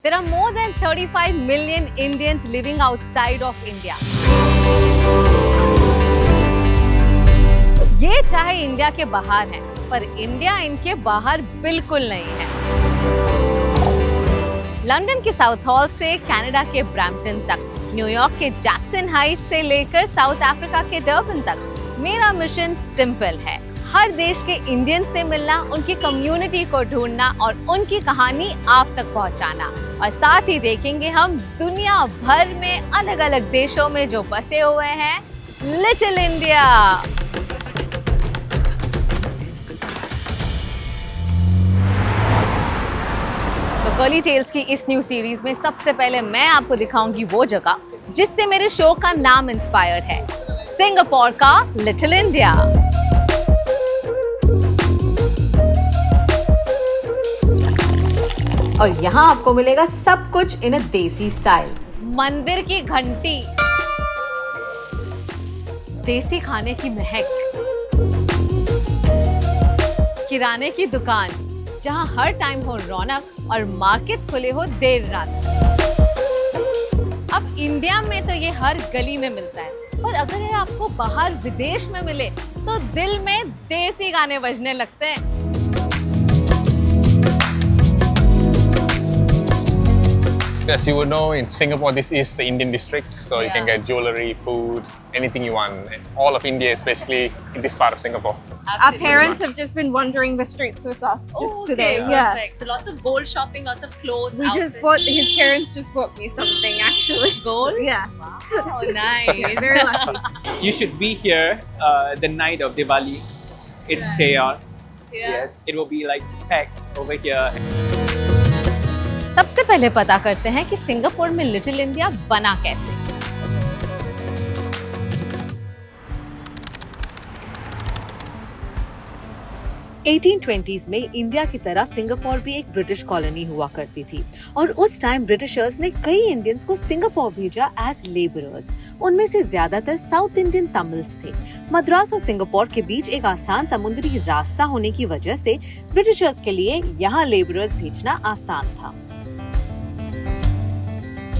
There are more than 35 million Indians living outside of India. ये चाहे India के बाहर हैं, पर इंडिया इनके बाहर बिल्कुल नहीं है। लंदन के साउथ हॉल से कनाडा के ब्रैम्पटन तक, न्यूयॉर्क के जैक्सन हाइट्स से लेकर साउथ अफ्रीका के डर्बन तक, मेरा मिशन सिंपल है। हर देश के इंडियन से मिलना, उनकी कम्युनिटी को ढूंढना और उनकी कहानी आप तक पहुंचाना। और साथ ही देखेंगे हम दुनिया भर में अलग अलग देशों में जो बसे हुए हैं लिटिल इंडिया। तो कर्ली टेल्स की इस न्यू सीरीज में सबसे पहले मैं आपको दिखाऊंगी वो जगह जिससे मेरे शो का नाम इंस्पायर्ड है, सिंगापुर का लिटिल इंडिया। और यहाँ आपको मिलेगा सब कुछ इन अ देसी स्टाइल। मंदिर की घंटी, देसी खाने की महक, किराने की दुकान जहाँ हर टाइम हो रौनक और मार्केट खुले हो देर रात। अब इंडिया में तो ये हर गली में मिलता है, पर अगर ये आपको बाहर विदेश में मिले तो दिल में देसी गाने बजने लगते हैं। As you would know, in Singapore, this is the Indian district, so you can get jewelry, food, anything you want. All of India is basically in this part of Singapore. Absolutely. Our parents have just been wandering the streets with us today. Yeah. Perfect. So lots of gold shopping, lots of clothes. His parents just bought me something actually. Gold? Yes. Wow, nice. Very lucky. You should be here the night of Diwali. It's chaos. Yeah. Yes, it will be like packed over here. सबसे पहले पता करते हैं कि Singapore में little India बना कैसे। (1820s) में इंडिया की तरह सिंगापुर भी एक ब्रिटिश कॉलोनी हुआ करती थी और उस टाइम ब्रिटिशर्स ने कई इंडियंस को सिंगापुर भेजा एज लेबरर्स। उनमें से ज्यादातर साउथ इंडियन तमिल्स थे। मद्रास और सिंगापुर के बीच एक आसान समुद्री रास्ता होने की वजह से ब्रिटिशर्स के लिए यहाँ लेबरर्स भेजना आसान था।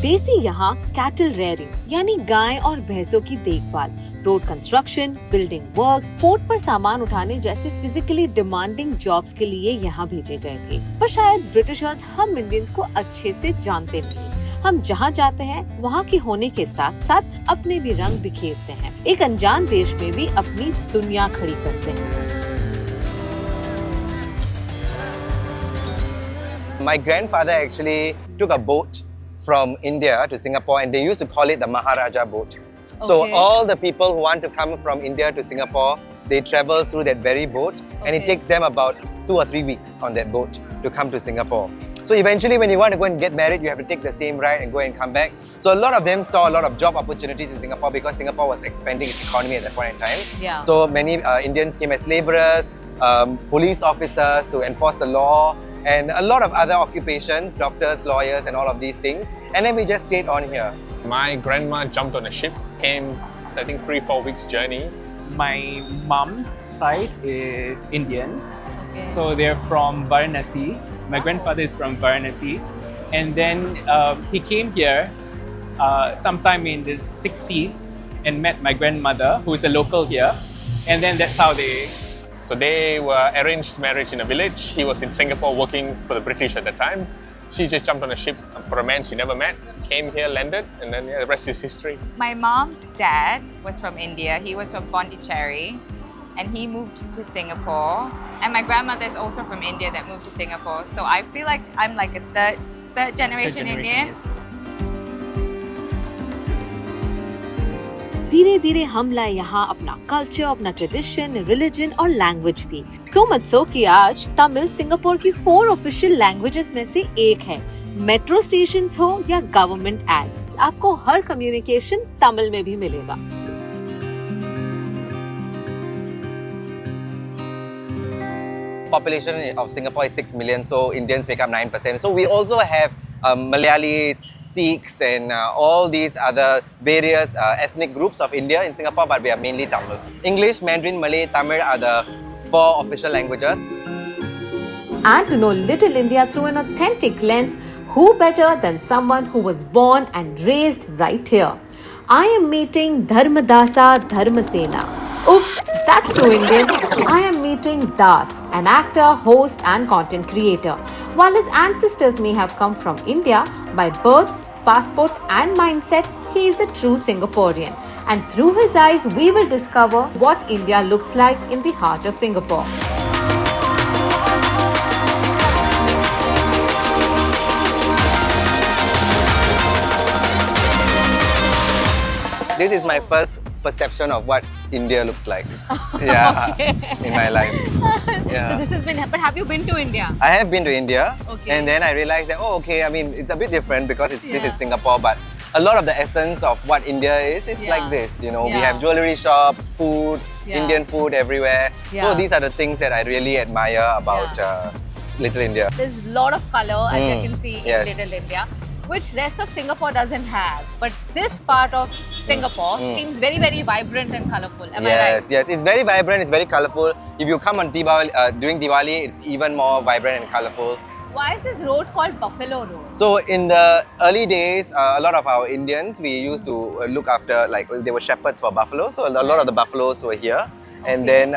देसी यहाँ कैटल रेयरिंग यानी गाय और भैंसों की देखभाल, road construction, building works, port पर सामान उठाने जैसे फिजिकली डिमांडिंग जॉब्स के लिए यहाँ भेजे गए थे। पर शायद ब्रिटिशर्स हम इंडियंस को अच्छे से जानते नहीं। हम जहाँ जाते हैं वहाँ के होने के साथ साथ अपने भी रंग बिखेरते हैं। एक अनजान देश में भी अपनी दुनिया खड़ी करते हैं। My grandfather actually took a boat from India to Singapore, and they used to call it the Maharaja boat. So all the people who want to come from India to Singapore, they travel through that very boat, and it takes them about 2 or 3 weeks on that boat to come to Singapore. So eventually when you want to go and get married, you have to take the same ride and go and come back. So a lot of them saw a lot of job opportunities in Singapore because Singapore was expanding its economy at that point in time. Yeah. So many Indians came as laborers, police officers to enforce the law, and a lot of other occupations, doctors, lawyers, and all of these things. And then we just stayed on here. My grandma jumped on a ship, came, I think, 3-4 weeks journey. My mom's side is Indian, Okay. so they're from Varanasi. My grandfather is from Varanasi, and then he came here sometime in the 60s and met my grandmother, who is a local here, and then that's how they. So they were arranged marriage in a village. He was in Singapore working for the British at that time. She just jumped on a ship for a man she never met, came here, landed, and then the rest is history. My mom's dad was from India. He was from Pondicherry, and he moved to Singapore. And my grandmother is also from India that moved to Singapore. So I feel like I'm like a third generation Indian. Yes. धीरे धीरे हम लाए यहाँ अपना culture, अपना tradition, religion और language भी। So much so कि आज तमिल सिंगापुर की 4 ऑफिशियल लैंग्वेजेस में से एक है। मेट्रो स्टेशंस हो या गवर्नमेंट एड्स, आपको हर कम्युनिकेशन तमिल में भी मिलेगा। Population of Singapore is 6 million, so Indians make up 9%. So we also have Malayalis, Sikhs, and all these other various ethnic groups of India in Singapore, but we are mainly Tamils. English, Mandarin, Malay, Tamil are the 4 official languages. And to know Little India through an authentic lens, who better than someone who was born and raised right here? I am meeting Dharmadasa Dharmasena. Oops, that's too Indian. I am meeting Das, an actor, host, and content creator. While his ancestors may have come from India, by birth, passport, and mindset, he is a true Singaporean. And through his eyes, we will discover what India looks like in the heart of Singapore. This is my first perception of what India looks like. Yeah, in my life. Yeah. So this has been, but have you been to India? I have been to India, Okay. and then I realized that, I mean, it's a bit different because this is Singapore, but a lot of the essence of what India is like this. We have jewelry shops, food, Indian food everywhere. So these are the things that I really admire about Little India. There's a lot of color, as you can see Yes. in Little India, which rest of Singapore doesn't have. But this part of Singapore seems very, very vibrant and colorful. Am I right? Yes, it's very vibrant, it's very colorful. If you come on Diwali, during Diwali, it's even more vibrant and colorful. Why is this road called Buffalo Road? So in the early days, a lot of our Indians, we used to look after, they were shepherds for buffalo. So a lot of the buffaloes were here. And then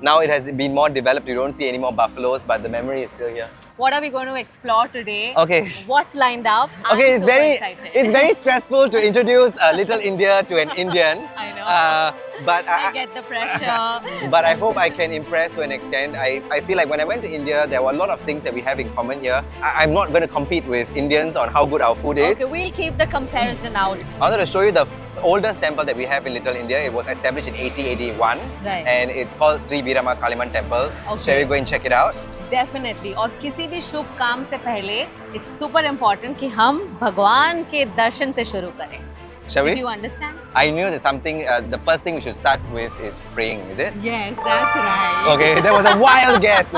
now it has been more developed. You don't see any more buffaloes, but the memory is still here. What are we going to explore today? Okay. What's lined up? Okay, I'm super excited. it's very stressful to introduce Little India to an Indian. I know. But I get the pressure. But I hope I can impress to an extent. I feel like when I went to India, there were a lot of things that we have in common here. I'm not going to compete with Indians on how good our food is. Okay, we'll keep the comparison out. I wanted to show you the oldest temple that we have in Little India. It was established in 1881. Right. And it's called Sri Virama Kaliman Temple. Okay. Shall we go and check it out? Definitely. और किसी भी शुभ काम से पहले it's super important कि हम भगवान के दर्शन से शुरू करें. Shall we? Do you understand? I knew that something, the first thing we should start with is praying, is it? Yes, that's right. Okay, that was a wild guess,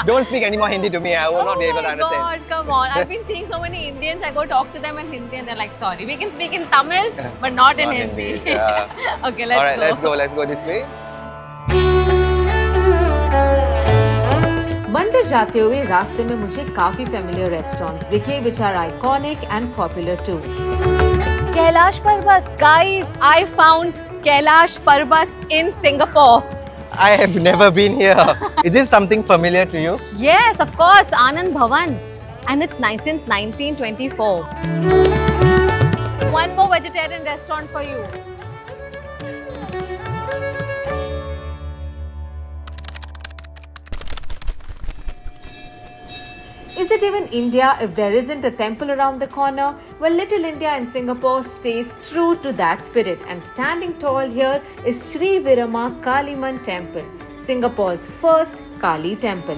Don't speak any more Hindi to me, I will not be able to understand. Oh my God, come on. I've been seeing so many Indians, I go talk to them in Hindi and they're like, sorry, we can speak in Tamil, but not in Hindi. Yeah. Okay, let's Alright, go. let's go this way. मंदिर जाते हुए रास्ते में मुझे काफी familiar restaurants दिखे which are iconic and popular too. Kailash पर्वत, guys, I found Kailash Parbat in Singapore. I have never been here. Is this something familiar to you? Yes, of course, Anand Bhavan, and it's since 1924. One more vegetarian restaurant for you. Is it even India if there isn't a temple around the corner? Well, Little India in Singapore stays true to that spirit, and standing tall here is Sri Virama Kaliman Temple, Singapore's first Kali temple.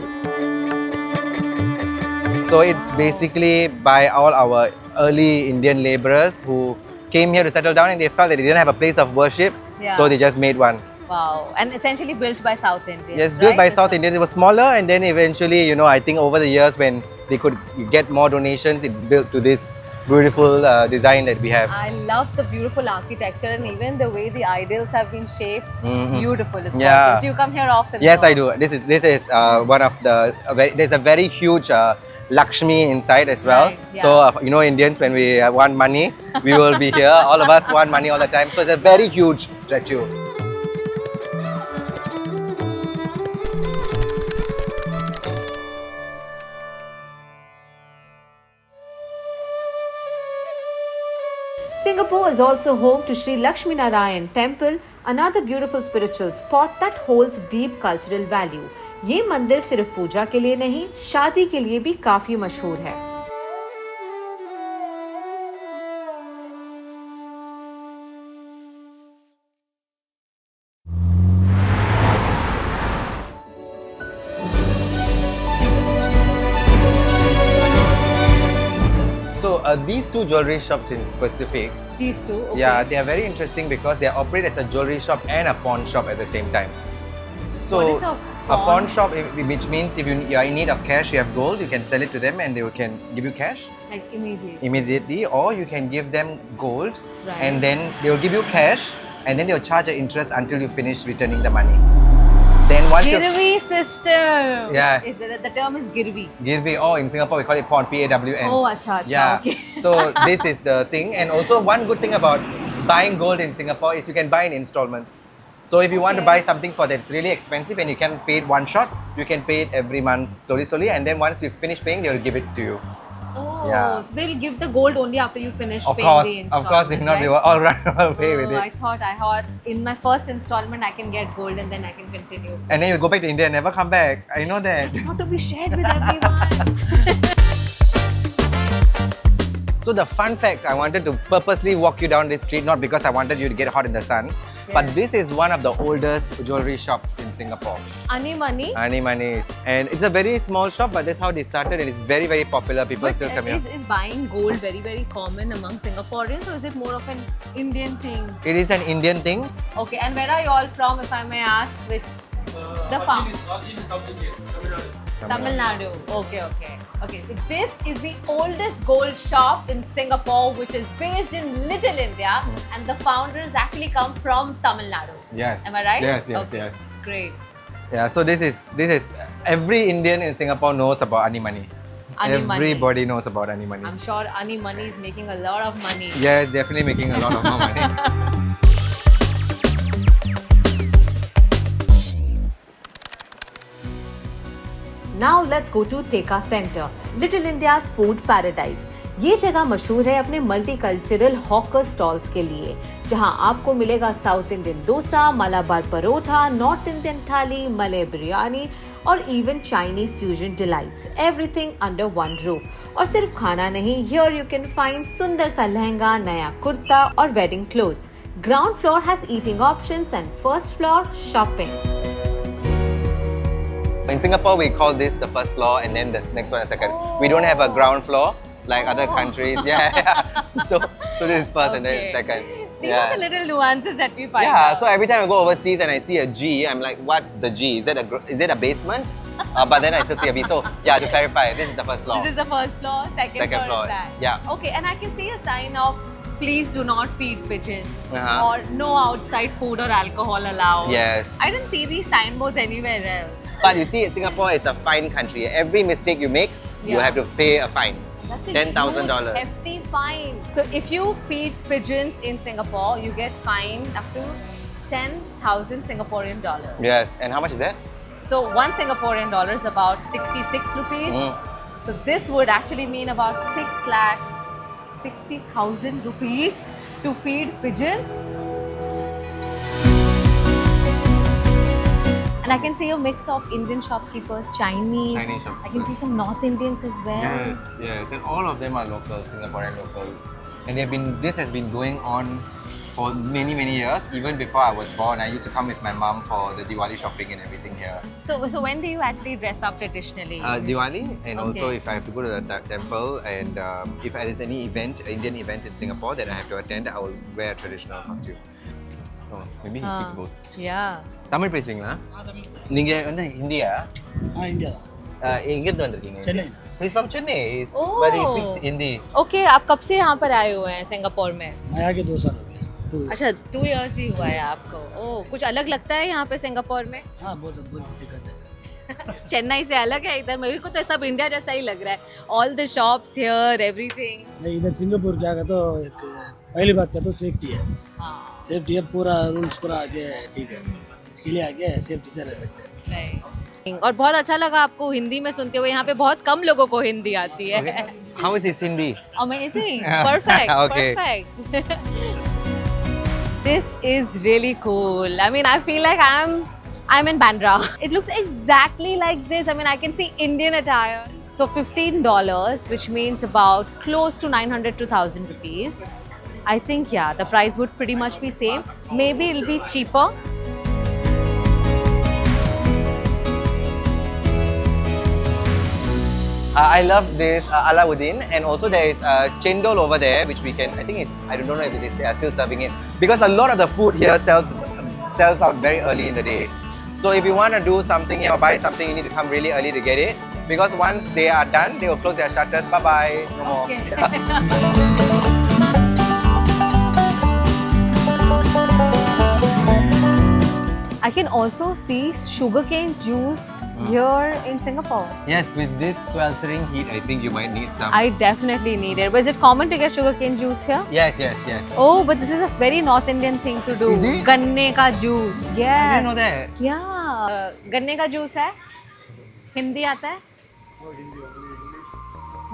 So it's basically by all our early Indian laborers who came here to settle down, and they felt that they didn't have a place of worship, so they just made one. Wow, and essentially built by South Indians. Yes, built by South Indians. It was smaller, and then eventually, I think over the years when they could get more donations, it built to this beautiful design that we have. I love the beautiful architecture and even the way the idols have been shaped. It's beautiful. It's gorgeous. Do you come here often? Yes, I do. This is one of the. There's a very huge Lakshmi inside as well. Right, yeah. So Indians, when we want money, we will be here. All of us want money all the time. So it's a very huge statue. Singapore is also home to Sri Lakshmi Narayan Temple, another beautiful spiritual spot that holds deep cultural value. ये मंदिर सिर्फ पूजा के लिए नहीं, शादी के लिए भी काफी मशहूर है. So these two jewelry shops in specific, These two, okay. yeah, they are very interesting because they operate as a jewelry shop and a pawn shop at the same time. So What is a pawn shop, which means if you are in need of cash, you have gold, you can sell it to them and they can give you cash Like immediately, or you can give them gold Right. and then they will give you cash and then they will charge an interest until you finish returning the money. Then once you Girvi system. Yeah. The term is girvi. Girvi, oh, in Singapore we call it pawn, P-A-W-N. Oh, acha, Yeah. okay. So this is the thing. And also one good thing about buying gold in Singapore is you can buy in installments. So if you want to buy something for that's really expensive and you can pay it one shot, you can pay it every month slowly. And then once you finish paying, they'll give it to you. Oh, Yeah. so they will give the gold only after you finish Of paying course, the of course. If installment, not, right? we will all run away with I it. thought in my first installment I can get gold and then I can continue. And then you go back to India and never come back. I know that. It's not to be shared with everyone. So the fun fact, I wanted to purposely walk you down this street, not because I wanted you to get hot in the sun, but this is one of the oldest jewelry shops in Singapore. Ani money. Ani Mani. And it's a very small shop, but that's how they started and it's very, very popular. People But still come here. is buying gold very, very common among Singaporeans, or is it more of an Indian thing? It is an Indian thing. Okay, and where are you all from, if I may ask? Which the farm? Tamil Nadu. Okay. So this is the oldest gold shop in Singapore, which is based in Little India, and the founders actually come from Tamil Nadu. Yes. Am I right? Yes. Okay. Great. Yeah, so this is every Indian in Singapore knows about Ani Mani. Ani Mani. Everybody knows about Ani Mani. I'm sure Ani Money is making a lot of money. Yeah, it's definitely making a lot of more money. Now let's go to Tekka Center, Little India's food paradise. ये जगह मशहूर है अपने multicultural hawker stalls के लिए, जहां आपको मिलेगा south Indian dosa, Malabar paratha, north Indian थाली, मलय बिरयानी और even Chinese fusion delights, everything under one roof. और सिर्फ खाना नहीं, हियर यू कैन फाइंड सुंदर सा लहंगा, नया कुर्ता और wedding clothes. Ground floor has eating options and first floor shopping. In Singapore, we call this the first floor and then the next one is second. We don't have a ground floor like other countries. Yeah. So this is first and then second. These are the little nuances that we find. Yeah, out. so every time I go overseas and I see a G, I'm like, what's the G? Is it a basement? But then I still see a B. So yeah, to clarify, this is the first floor. This is the first floor, second floor is that. Yeah. Okay, and I can see a sign of please do not feed pigeons Uh-huh. or no outside food or alcohol allowed. Yes. I didn't see these signboards anywhere else. But you see, Singapore is a fine country. Every mistake you make, you Yeah. have to pay a fine. That's a $10,000. huge, hefty fine. So if you feed pigeons in Singapore, you get fined up to 10,000 Singaporean dollars. Yes. And how much is that? So one Singaporean dollar is about 66 rupees. So this would actually mean about 6,60,000 rupees to feed pigeons. And I can see a mix of Indian shopkeepers, Chinese. Chinese shopkeepers. I can see some North Indians as well. Yes. And all of them are locals, Singaporean locals. And this has been going on for many, many years. Even before I was born, I used to come with my mom for the Diwali shopping and everything here. So when do you actually dress up traditionally? Diwali, and also Okay. if I have to go to the temple, and if there is any event, Indian event in Singapore that I have to attend, I will wear a traditional costume. Oh, maybe he speaks both. Yeah. Tamil பேசுவீங்களா? நீங்க வந்து ஹிந்தியா? India எங்க இருந்து வந்திருக்கீங்க? Chennai He's from Chennai, Oh. but he speaks Hindi. Okay, आप कब से यहाँ पर आए हुए हैं सिंगापुर में? मैं आके 2 साल हो गए अच्छा 2 years ही हुआ है आपको। ओह, कुछ अलग लगता है यहाँ पे सिंगापुर में? हाँ बहुत दिक्कत है चेन्नई से अलग है इधर, मेरे को तो सब इंडिया जैसा ही लग रहा है। All the shops here, everything. नहीं, इधर सिंगापुर क्या का तो एक पहली बात का तो सेफ्टी है सेफ्टी है पूरा रूल्स पूरा आगे है ठीक है इसके लिए आगे सेफ्टी से रह सकते हैं नहीं। और बहुत अच्छा लगा आपको हिंदी में सुनते हुए, यहाँ पे बहुत कम लोगों को हिंदी आती है। Okay. How is his Hindi? Amazing, perfect, Okay. perfect. This is really cool. I mean, I feel like I'm in Bandra. It looks exactly like this. I mean, I can see Indian attire. So $15, which means about close to 900 to 1,000 rupees. I think yeah, the price would pretty much be same. Maybe it'll be cheaper. I love this Alauddin, and also there is chendol over there, which we can. I don't know if it is. They are still serving it because a lot of the food here sells out very early in the day. So if you want to do something or buy something, you need to come really early to get it because once they are done, they will close their shutters. Bye bye. No more. I I can also see sugarcane juice here in Singapore. Yes, with this sweltering heat, I think you might need some. I definitely need it. Was it common to get sugarcane juice here? Yes. Oh, but this is a very North Indian thing to do. Is it? Ganne ka juice. Yes. I didn't know that. Yeah. Ganne ka juice hai? Hindi aata hai?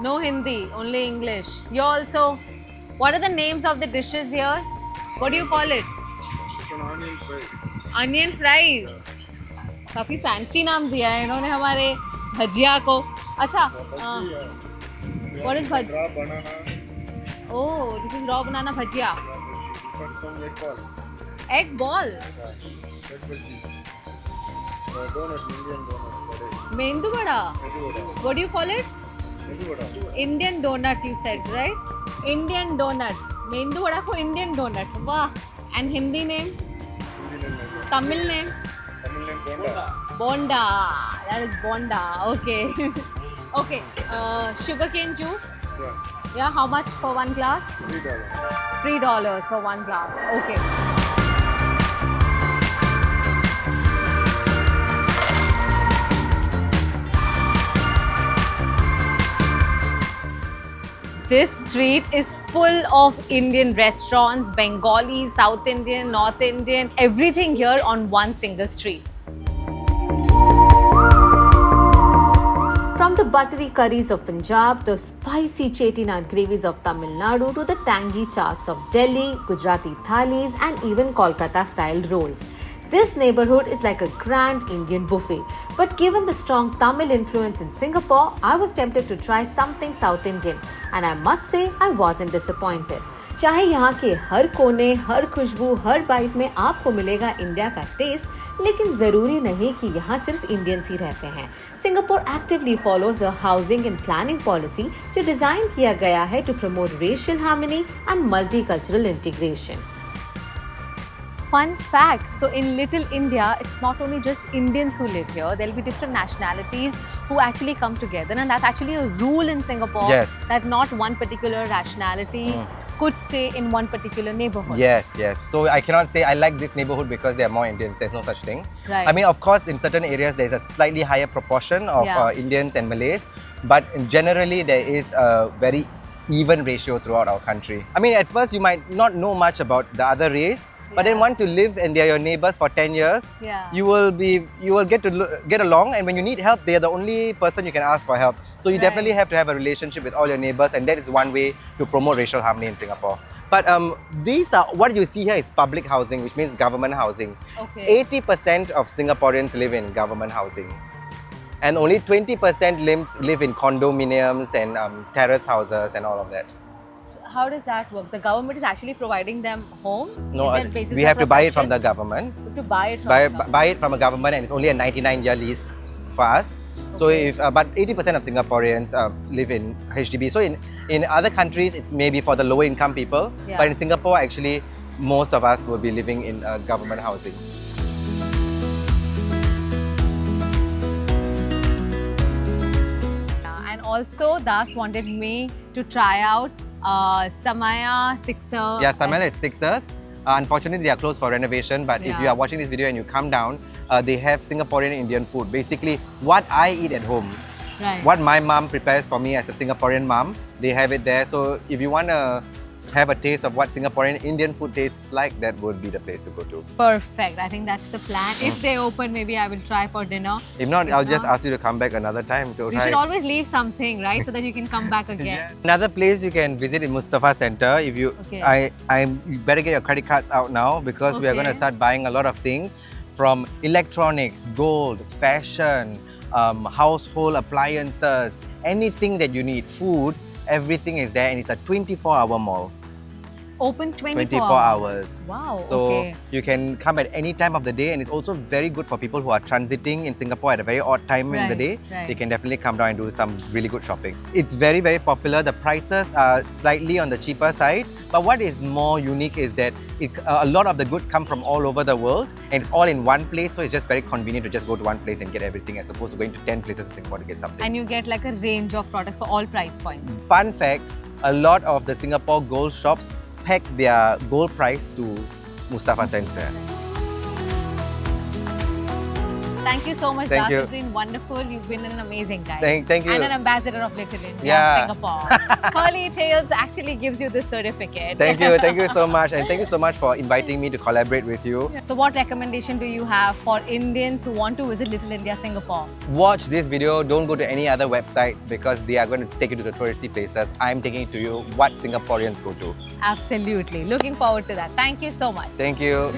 No Hindi, only English. You also. What are the names of the dishes here? What do you call it? Onion fries. काफी fancy नाम दिया है इन्होंने हमारे भजिया को. अच्छा. What is bhajia? Oh, this is raw banana bhajia. Egg ball. Mendu vada. What do you call it? Indian donut, you said, right? Indian donut. Mendu vada ko Indian donut. Wow. And Hindi name? Tamil name? Bonda. That is Bonda. Okay. Okay. Sugarcane juice? Yeah. How much for one glass? $3 for one glass. Okay. This street is full of Indian restaurants, Bengali, South Indian, North Indian, everything here on one single street. From the buttery curries of Punjab, the spicy chettinad gravies of Tamil Nadu to the tangy chaats of Delhi, Gujarati thalis and even Kolkata-style rolls. This neighborhood is like a grand Indian buffet. But given the strong Tamil influence in Singapore, I was tempted to try something South Indian. And I must say, I wasn't disappointed. चाहे यहाँ के हर कोने, हर खुशबू, हर bite में आपको मिलेगा India का test, लेकिन ज़रूरी नहीं कि यहाँ सिर्फ इंडियंस ही रहते हैं. Singapore actively follows a housing and planning policy जो डिज़ाइन किया गया है to promote racial harmony and multicultural integration. Fun fact, so in Little India, it's not only just Indians who live here, there'll be different nationalities who actually come together, and that's actually a rule in Singapore. Yes. That not one particular nationality could stay in one particular neighborhood. Yes. So I cannot say I like this neighborhood because there are more Indians. There's no such thing. Right. I mean, of course, in certain areas, there's a slightly higher proportion of Indians and Malays, but generally there is a very even ratio throughout our country. I mean, at first you might not know much about the other race, but then once you live and they are your neighbors for 10 years, you will get along, and when you need help, they are the only person you can ask for help. So you definitely have to have a relationship with all your neighbors, and that is one way to promote racial harmony in Singapore. But these are what you see here is public housing, which means government housing. Okay. 80% of Singaporeans live in government housing, and only 20% live in condominiums and terrace houses and all of that. How does that work? The government is actually providing them homes? No, Is it basis we of have to buy it from profession? the government. We have to buy it from the government. Buy it from a government, and it's only a 99-year lease for us. So if but 80% of Singaporeans live in HDB. So in other countries, it's maybe for the lower income people. Yeah. But in Singapore, actually, most of us will be living in government housing. And also, Das wanted me to try out Samaya Sixer. Yeah, Samaya is Sixers. Unfortunately, they are closed for renovation. But if you are watching this video and you come down, they have Singaporean Indian food. Basically, what I eat at home. Right. What my mom prepares for me as a Singaporean mom, they have it there. So if you want to have a taste of what Singaporean Indian food tastes like, that would be the place to go to. Perfect. I think that's the plan. If they open, maybe I will try for dinner. If not, I'll just ask you to come back another time to You try. should always leave something, right? So that you can come back again. Another place you can visit is Mustafa Center. If you, you better get your credit cards out now, because we are going to start buying a lot of things from electronics, gold, fashion, household appliances, anything that you need, food, everything is there, and it's a 24-hour mall. Open 24 hours. Wow, So you can come at any time of the day, and it's also very good for people who are transiting in Singapore at a very odd time in the day. They can definitely come down and do some really good shopping. It's very, very popular. The prices are slightly on the cheaper side, but what is more unique is that a lot of the goods come from all over the world, and it's all in one place, so it's just very convenient to just go to one place and get everything, as opposed to going to 10 places in Singapore to get something. And you get like a range of products for all price points. Fun fact, a lot of the Singapore gold shops peg their gold price to Mustafa Center. Thank you so much, Thank Das. you. It's been wonderful. You've been an amazing guy. Thank you. And an ambassador of Little India, Yeah. Singapore. Curly Tales actually gives you this certificate. Thank you so much, and thank you so much for inviting me to collaborate with you. So what recommendation do you have for Indians who want to visit Little India, Singapore? Watch this video, don't go to any other websites because they are going to take you to the touristy places. I'm taking it to you what Singaporeans go to. Absolutely. Looking forward to that. Thank you so much. Thank you.